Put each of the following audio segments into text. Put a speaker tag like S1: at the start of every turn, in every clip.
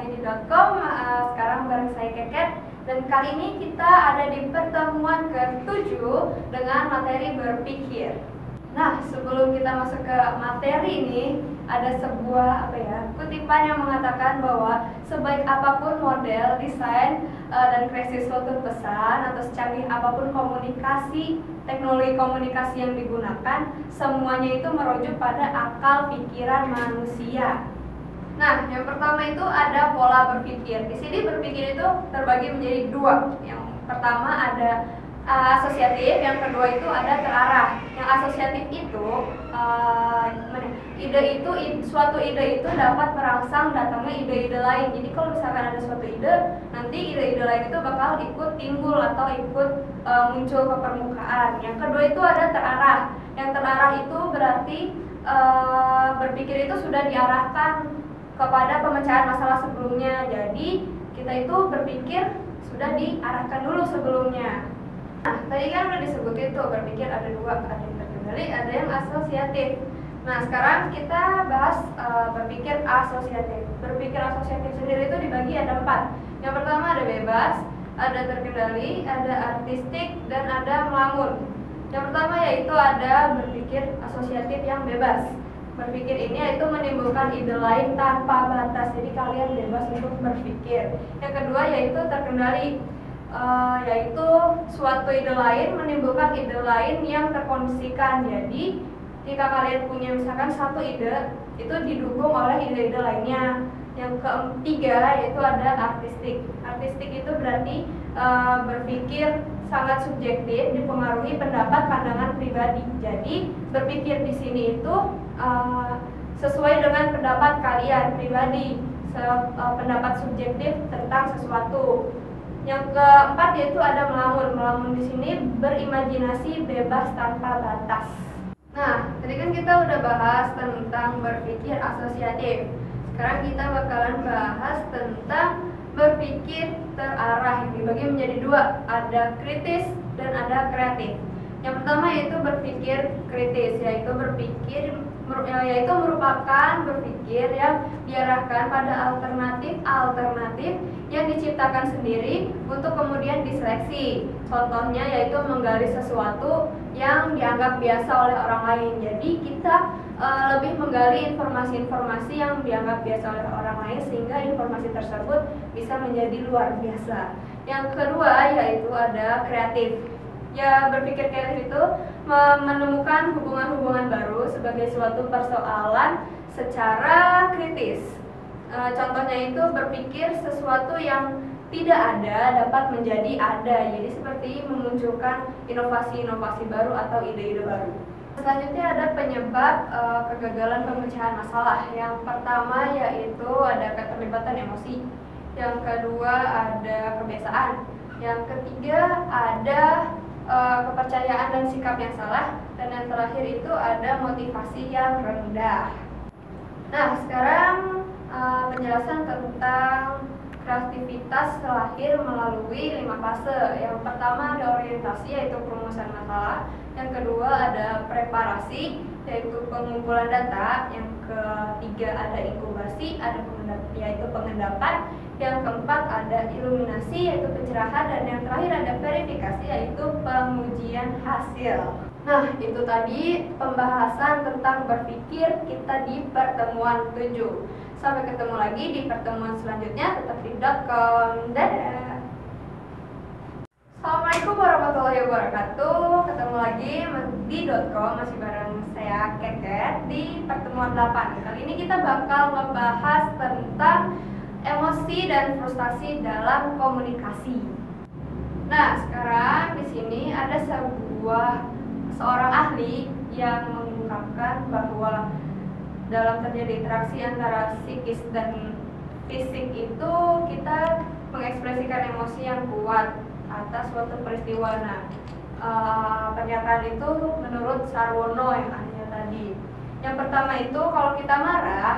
S1: lagi di .com. Sekarang bareng saya Keket. Dan kali ini kita ada di pertemuan ke-7 dengan materi berpikir. Nah, sebelum kita masuk ke materi ini, ada sebuah kutipan yang mengatakan bahwa sebaik apapun model, desain, dan kreasi suatu pesan atau secanggih apapun teknologi komunikasi yang digunakan, semuanya itu merujuk pada akal pikiran manusia. Nah, yang pertama itu ada pola berpikir. Di sini berpikir itu terbagi menjadi dua. Yang pertama ada asosiatif, yang kedua itu ada terarah. Yang asosiatif itu suatu ide itu dapat merangsang datangnya ide-ide lain. Jadi kalau misalkan ada suatu ide, nanti ide-ide lain itu bakal ikut timbul atau ikut muncul ke permukaan. Yang kedua itu ada terarah. Yang terarah itu berarti berpikir itu sudah diarahkan kepada pemecahan masalah sebelumnya. Jadi kita itu berpikir sudah diarahkan dulu sebelumnya. Nah, tadi kan udah disebut itu berpikir ada dua, ada yang terkendali, ada yang asosiatif. Nah, sekarang kita bahas berpikir asosiatif. Berpikir asosiatif sendiri itu dibagi ada 4. Yang pertama ada bebas, ada terkendali, ada artistik, dan ada melamun. Yang pertama yaitu ada berpikir asosiatif yang bebas. Berpikir ini yaitu menimbulkan ide lain tanpa batas, jadi kalian bebas untuk berpikir. Yang kedua yaitu terkendali, yaitu suatu ide lain menimbulkan ide lain yang terkondisikan. Jadi jika kalian punya misalkan satu ide, itu didukung oleh ide-ide lainnya. Yang ketiga yaitu ada artistik. Artistik itu berarti berpikir sangat subjektif, dipengaruhi pendapat pandangan pribadi. Jadi berpikir di sini itu sesuai dengan pendapat kalian pribadi, pendapat subjektif tentang sesuatu. Yang keempat yaitu ada melamun. Melamun di sini berimajinasi bebas tanpa batas. Nah, tadi kan kita udah bahas tentang berpikir asosiatif. Sekarang kita bakalan bahas tentang berpikir terarah, yang dibagi menjadi dua, ada kritis dan ada kreatif. Yang pertama yaitu berpikir kritis, yaitu merupakan berpikir yang diarahkan pada alternatif yang diciptakan sendiri untuk kemudian diseleksi. Contohnya yaitu menggali sesuatu yang dianggap biasa oleh orang lain. Jadi kita lebih menggali informasi-informasi yang dianggap biasa oleh orang lain sehingga informasi tersebut bisa menjadi luar biasa. Yang kedua yaitu ada kreatif. Ya, berpikir kreatif itu menemukan hubungan-hubungan baru sebagai suatu persoalan secara kritis. Contohnya itu berpikir sesuatu yang tidak ada dapat menjadi ada. Jadi seperti memunculkan inovasi-inovasi baru atau ide-ide baru. Selanjutnya ada penyebab kegagalan pemecahan masalah. Yang pertama yaitu ada keterlibatan emosi. Yang kedua ada kebiasaan. Yang ketiga ada kepercayaan dan sikap yang salah, dan yang terakhir itu ada motivasi yang rendah. Nah, sekarang penjelasan tentang kreativitas terlahir melalui 5 fase. Yang pertama ada orientasi, yaitu perumusan masalah. Yang kedua ada preparasi, yaitu pengumpulan data. Yang ketiga ada inkubasi, yaitu pengendapan. Yang keempat ada iluminasi, yaitu pencerahan. Dan yang terakhir ada verifikasi, yaitu pengujian hasil. Nah, itu tadi pembahasan tentang berpikir kita di pertemuan 7. Sampai ketemu lagi di pertemuan selanjutnya. Tetap di .com. Dadah. Assalamualaikum warahmatullahi wabarakatuh. Ketemu lagi di .com, masih bareng saya Keket di pertemuan 8. Kali ini kita bakal ngebahas tentang emosi dan frustasi dalam komunikasi. Nah, sekarang di sini ada seorang ahli yang mengungkapkan bahwa dalam terjadi interaksi antara psikis dan fisik itu kita mengekspresikan emosi yang kuat atas suatu peristiwa. Nah, pernyataan itu menurut Sarwono yang ahlinya tadi. Yang pertama itu kalau kita marah,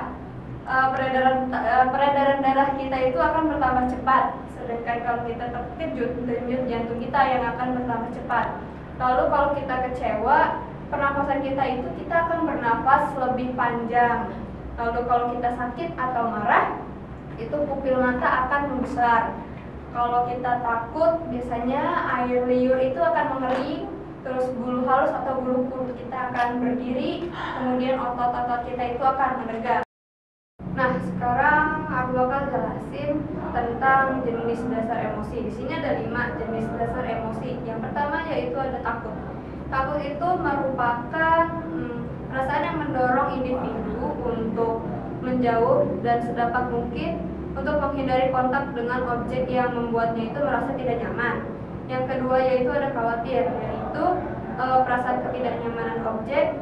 S1: peredaran darah kita itu akan bertambah cepat. Sedangkan kalau kita terkejut, denyut jantung kita yang akan bertambah cepat. Lalu kalau kita kecewa, pernafasan kita akan bernafas lebih panjang. Lalu kalau kita sakit atau marah, itu pupil mata akan membesar. Kalau kita takut, biasanya air liur itu akan mengering, terus bulu halus atau bulu kuduk kita akan berdiri, kemudian otot-otot kita itu akan menegak. Nah, sekarang aku bakal jelasin tentang jenis dasar emosi. Di sini ada 5 jenis dasar emosi. Yang pertama yaitu ada takut. Takut itu merupakan perasaan yang mendorong individu untuk menjauh dan sedapat mungkin untuk menghindari kontak dengan objek yang membuatnya itu merasa tidak nyaman. Yang kedua yaitu ada khawatir, yaitu perasaan ketidaknyamanan objek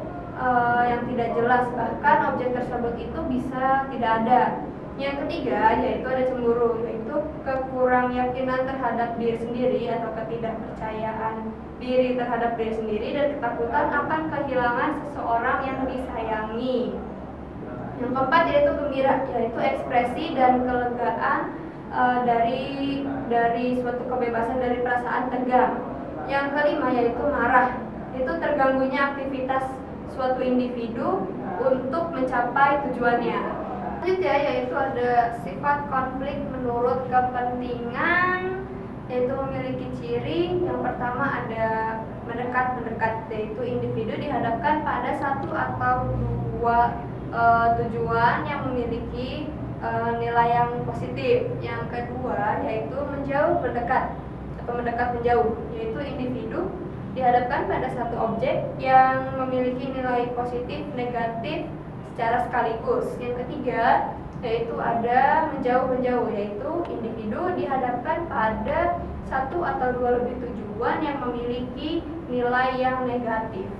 S1: yang tidak jelas, bahkan objek tersebut itu bisa tidak ada. Yang ketiga yaitu ada cemburu, yaitu kekurang yakinan terhadap diri sendiri atau ketidakpercayaan diri terhadap diri sendiri dan ketakutan akan kehilangan seseorang yang disayangi. Yang keempat yaitu gembira, yaitu ekspresi dan kelegaan dari suatu kebebasan dari perasaan tegang. Yang kelima yaitu marah, itu terganggunya aktivitas suatu individu untuk mencapai tujuannya. Selanjutnya yaitu ada sifat konflik menurut kepentingan, yaitu memiliki ciri. Yang pertama ada mendekat-mendekat, yaitu individu dihadapkan pada satu atau dua tujuan yang memiliki nilai yang positif. Yang kedua yaitu menjauh mendekat atau mendekat menjauh, yaitu individu dihadapkan pada satu objek yang memiliki nilai positif negatif secara sekaligus. Yang ketiga yaitu ada menjauh menjauh, yaitu individu dihadapkan pada satu atau dua lebih tujuan yang memiliki nilai yang negatif.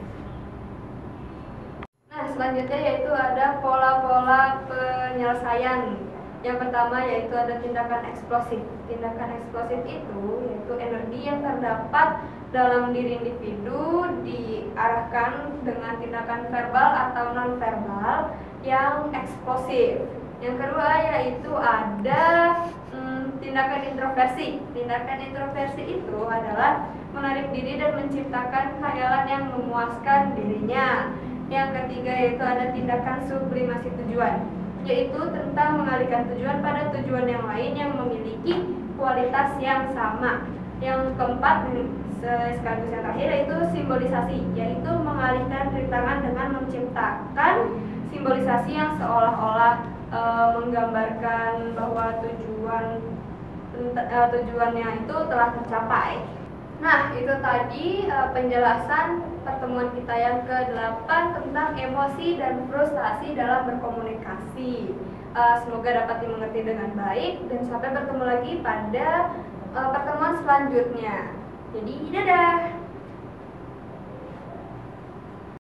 S1: Nah, selanjutnya yaitu ada pola-pola penyelesaian. Yang pertama yaitu ada tindakan eksplosif. Tindakan eksplosif itu yaitu energi yang terdapat dalam diri individu diarahkan dengan tindakan verbal atau non-verbal yang eksplosif. Yang kedua yaitu ada tindakan introversi. Tindakan introversi itu adalah menarik diri dan menciptakan khayalan yang memuaskan dirinya. Yang ketiga yaitu ada tindakan sublimasi tujuan, yaitu tentang mengalihkan tujuan pada tujuan yang lain yang memiliki kualitas yang sama. Yang keempat sekaligus yang terakhir yaitu simbolisasi, yaitu mengalihkan rintangan dengan menciptakan simbolisasi yang seolah-olah menggambarkan bahwa tujuannya itu telah tercapai. Nah, itu tadi penjelasan pertemuan kita yang ke-8 tentang emosi dan frustasi dalam berkomunikasi. Semoga dapat dimengerti dengan baik dan sampai bertemu lagi pada pertemuan selanjutnya. Jadi, dadah!